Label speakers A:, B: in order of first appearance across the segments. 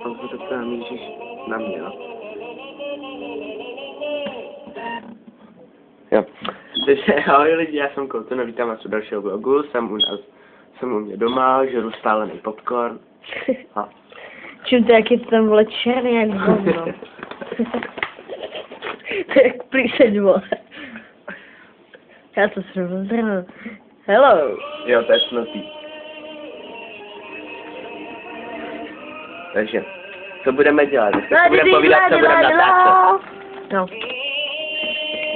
A: Pokud to namíříš na mě, no. Jo. Takže ahoj lidi, já jsem Koutun a vítám vás u dalšího vlogu. Jsem u mě doma, žeru stálený popcorn. A.
B: Čím to, jak je to tam, vole, černý jak hovno. To je jak plíseň, vole. Já to srovnu zdravím. Hello.
A: Jo, to je snotý. Takže, co budeme dělat? Budeme povídat, co budeme natáčet.
B: No.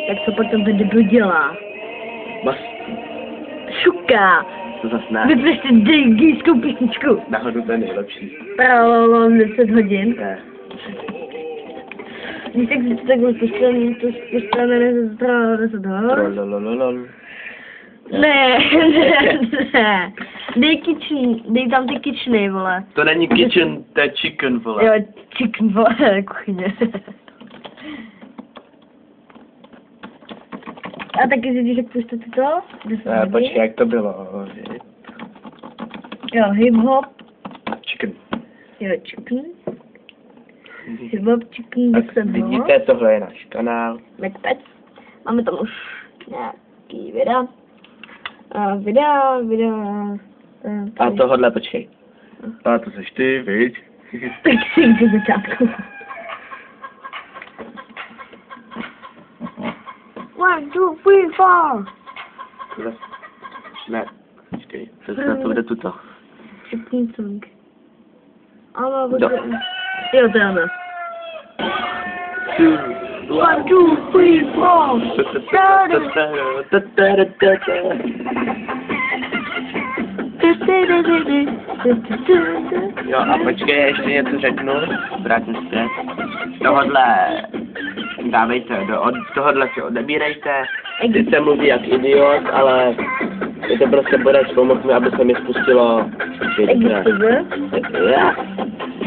B: Jak to potom ten debil dělá?
A: Bas.
B: Šuka.
A: To zas ne.
B: Vypřešte gejskou písničku.
A: Nahodu to je nejlepší.
B: Pralo 10 hodin.
A: Ne.
B: Když tak si to takhle postavíme ze strany 10 hodin.
A: Lolololol.
B: Ne. Dej tam ty kitcheny, vole.
A: To není kitchen, to je chicken, vole.
B: Jo, chicken, vole, kuchyně. A taky zjistíš, jak pustíte to?
A: Počkej, jak to bylo?
B: Jo, hip-hop.
A: Chicken.
B: Jo, chicken. Hip-hop, chicken,
A: Tak vidíte, tohle je náš kanál.
B: Macpec. Máme tam už nějaký videa.
A: A tohle, počkej. A to seš ty, viď?
B: Tak si ze začátku. 1, 2, 3, 4.
A: Ne, počkej, přesně to bude tuto.
B: Chicken song. Ale bude... Jo, to je ono. 1, 2, 3, 4.
A: Jo, a počkej, ještě něco řeknu. Vrátím zpět. Tohodle dávejte, tohodle si odebírejte. Sice mluví jak idiot, ale je to prostě bodec, pomoct mi, aby se mi spustilo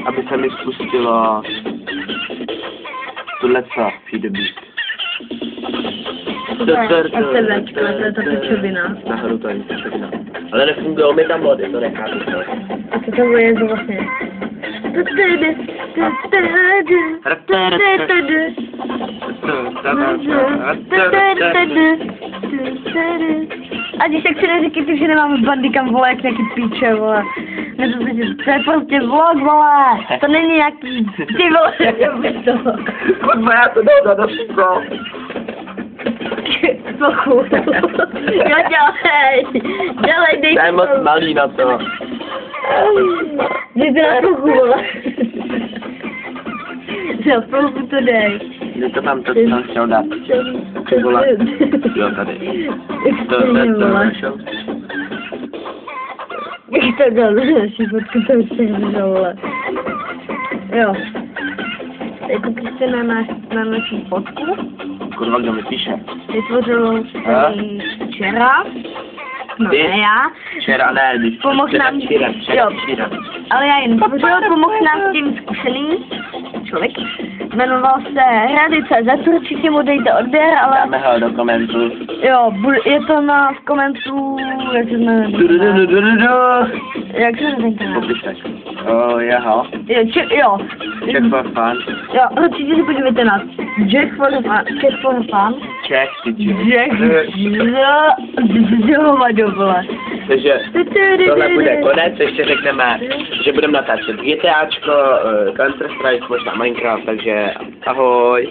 A: aby se mi spustilo tuhle co, feedback.
B: To je ta pečovina.
A: Nahoru to je pečovina. Ale nefungují mi tam mody, to nechápu.
B: A co to je to vlastně? A když tak si neříkejte, že nemáme bandy kam, vole, jak nějaký píče, vole. To je prostě vlog, vole. To není nějaký, ty vole,
A: Kurva, já to dám na všechno.
B: Pochu. Jo, dělej, dej.
A: To je moc malý na to.
B: Dej to na pochu, vole. Na pochu to dej.
A: Kde to mám, to jsem chtěl dát. Vole. Jo, tady. To našel.
B: Jak to dal na naši fotku, to už se nevěděl, vole. Jo. Teď koukejte na naši fotku.
A: Kurva, kdo mi píše?
B: Vytvořil jsem včera. No
A: Ty?
B: ne já.
A: Včera ne, když včera.
B: Ale já jen vytvořil, pomohl nám s tím zkušený člověk. Jmenoval se Hrady.cz, určitě mu dejte odběr, ale...
A: Dáme ho do komentů.
B: Jo, je to v komentu, jak se jmenuje? Jak se jmenuje?
A: Popisek. Jeho.
B: Jo.
A: Czech for fun.
B: Jo, určitě si podívejte na Czech for fun.
A: Czech, ty Takže tohle bude konec, ještě řekneme, že budeme natáčet GTAčko, Counter-Strike, možná Minecraft, takže ahoj.